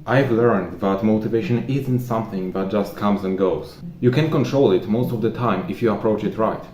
I've learned that motivation isn't something that just comes and goes. You can control it most of the time if you approach it right.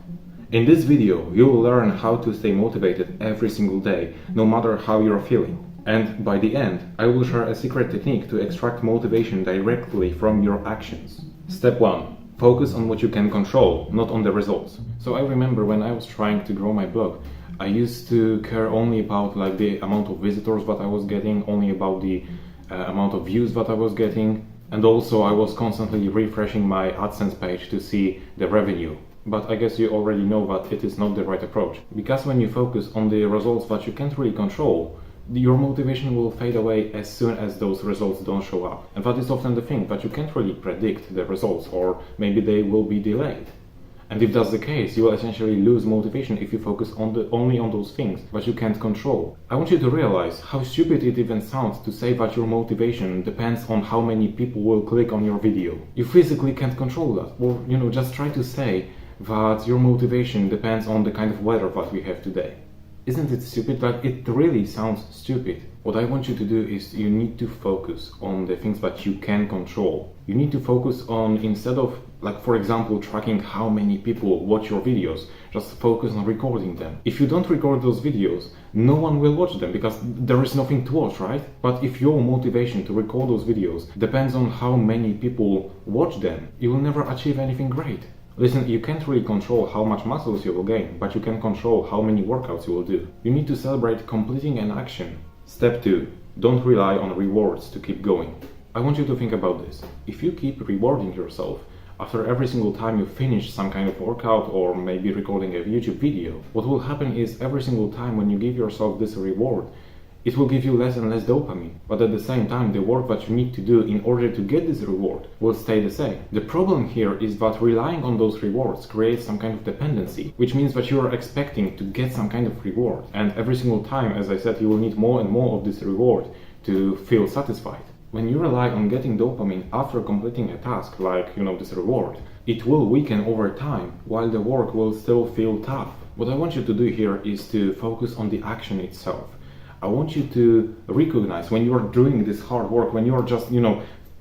In this video, you will learn how to stay motivated every single day, no matter how you're feeling. And by the end, I will share a secret technique to extract motivation directly from your actions. Step 1. Focus on what you can control, not on the results. So I remember when I was trying to grow my blog, I used to care only about the amount of visitors that I was getting, only about the amount of views that I was getting, and also I was constantly refreshing my AdSense page to see the revenue. But I guess you already know that it is not the right approach, because when you focus on the results that you can't really control, your motivation will fade away as soon as those results don't show up. And that is often the thing, that you can't really predict the results, or maybe they will be delayed. And if that's the case, you will essentially lose motivation if you focus only on those things that you can't control. I want you to realize how stupid it even sounds to say that your motivation depends on how many people will click on your video. You physically can't control that. Or, just try to say that your motivation depends on the kind of weather that we have today. Isn't it stupid? It really sounds stupid. What I want you to do is you need to focus on the things that you can control. You need to focus on, instead of, for example, tracking how many people watch your videos, just focus on recording them. If you don't record those videos, no one will watch them because there is nothing to watch, right? But if your motivation to record those videos depends on how many people watch them, you will never achieve anything great. Listen, you can't really control how much muscles you will gain, but you can control how many workouts you will do. You need to celebrate completing an action. Step 2. Don't rely on rewards to keep going. I want you to think about this. If you keep rewarding yourself after every single time you finish some kind of workout or maybe recording a YouTube video, what will happen is every single time when you give yourself this reward, it will give you less and less dopamine, but at the same time the work that you need to do in order to get this reward will stay the same. The problem here is that relying on those rewards creates some kind of dependency, which means that you are expecting to get some kind of reward, and every single time, as I said, you will need more and more of this reward to feel satisfied. When you rely on getting dopamine after completing a task, this reward, it will weaken over time while the work will still feel tough. What I want you to do here is to focus on the action itself. I want you to recognize when you are doing this hard work, when you are just,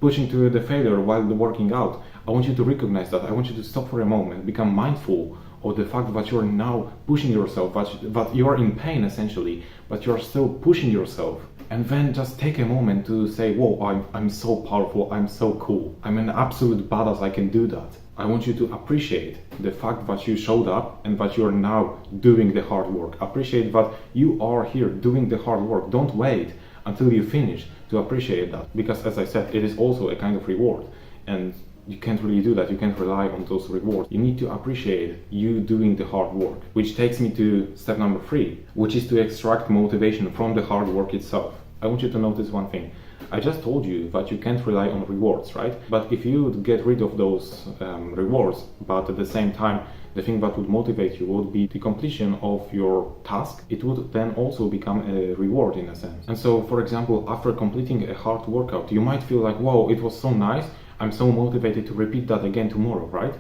pushing to the failure while working out, I want you to recognize that. I want you to stop for a moment, become mindful of the fact that you are now pushing yourself, that you are in pain essentially, but you are still pushing yourself. And then just take a moment to say, whoa, I'm so powerful, I'm so cool, I'm an absolute badass, I can do that. I want you to appreciate the fact that you showed up and that you are now doing the hard work. Appreciate that you are here doing the hard work. Don't wait until you finish to appreciate that, because as I said, it is also a kind of reward, and you can't really do that. You can't rely on those rewards. You need to appreciate you doing the hard work, which takes me to step number 3, which is to extract motivation from the hard work itself. I want you to notice one thing. I just told you that you can't rely on rewards, right? But if you would get rid of those rewards, but at the same time the thing that would motivate you would be the completion of your task, it would then also become a reward in a sense. And so, for example, after completing a hard workout, you might feel like, wow, it was so nice, I'm so motivated to repeat that again tomorrow, right?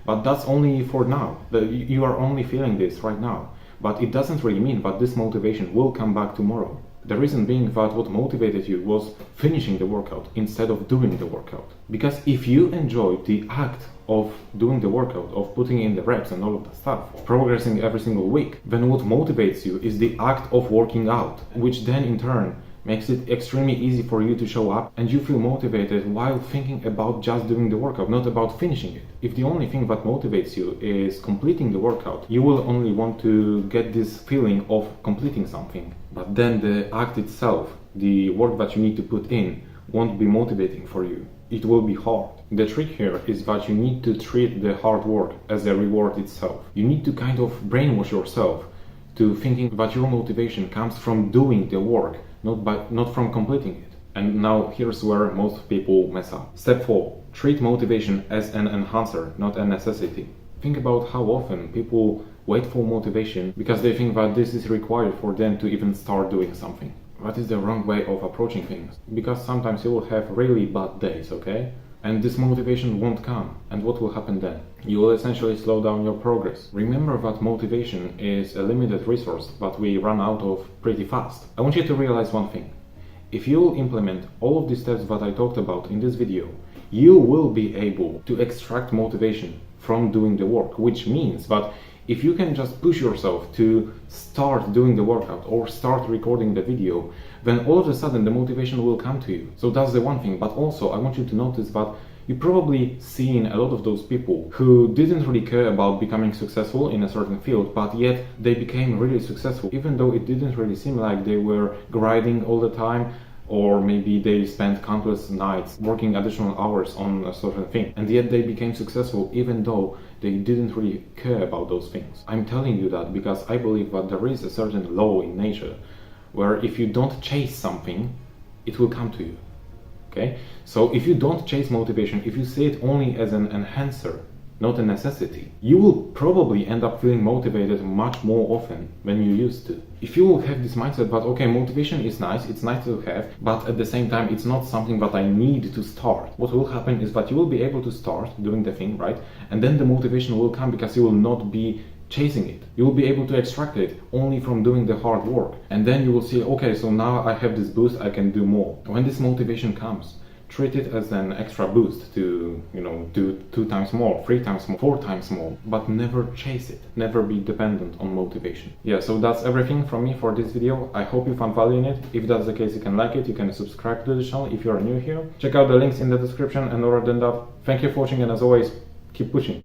But that's only for now. You are only feeling this right now. But it doesn't really mean that this motivation will come back tomorrow. The reason being that what motivated you was finishing the workout instead of doing the workout. Because if you enjoy the act of doing the workout, of putting in the reps and all of that stuff, progressing every single week, then what motivates you is the act of working out, which then in turn makes it extremely easy for you to show up and you feel motivated while thinking about just doing the workout, not about finishing it. If the only thing that motivates you is completing the workout, you will only want to get this feeling of completing something. But then the act itself, the work that you need to put in, won't be motivating for you. It will be hard. The trick here is that you need to treat the hard work as a reward itself. You need to kind of brainwash yourself to thinking that your motivation comes from doing the work, not from completing it. And now here's where most people mess up. Step 4. Treat motivation as an enhancer, not a necessity. Think about how often people wait for motivation because they think that this is required for them to even start doing something. That is the wrong way of approaching things, because sometimes you will have really bad days, okay? And this motivation won't come. And what will happen then? You will essentially slow down your progress. Remember that motivation is a limited resource that we run out of pretty fast. I want you to realize one thing. If you'll implement all of the steps that I talked about in this video, you will be able to extract motivation from doing the work, which means that if you can just push yourself to start doing the workout or start recording the video, then all of a sudden the motivation will come to you. So that's the one thing. But also I want you to notice that you probably seen a lot of those people who didn't really care about becoming successful in a certain field, but yet they became really successful, even though it didn't really seem like they were grinding all the time, or maybe they spent countless nights working additional hours on a certain thing, and yet they became successful even though they didn't really care about those things. I'm telling you that because I believe that there is a certain law in nature where if you don't chase something, it will come to you. Okay? So if you don't chase motivation, if you see it only as an enhancer, not a necessity, you will probably end up feeling motivated much more often than you used to. If you will have this mindset that, okay, motivation is nice, it's nice to have, but at the same time, it's not something that I need to start. What will happen is that you will be able to start doing the thing, right? And then the motivation will come because you will not be chasing it. You will be able to extract it only from doing the hard work. And then you will see, okay, so now I have this boost, I can do more. When this motivation comes, treat it as an extra boost to, do 2 times more, 3 times more, 4 times more, but never chase it. Never be dependent on motivation. Yeah, so that's everything from me for this video. I hope you found value in it. If that's the case, you can like it, you can subscribe to the channel if you are new here. Check out the links in the description, and other than that, thank you for watching, and as always, keep pushing.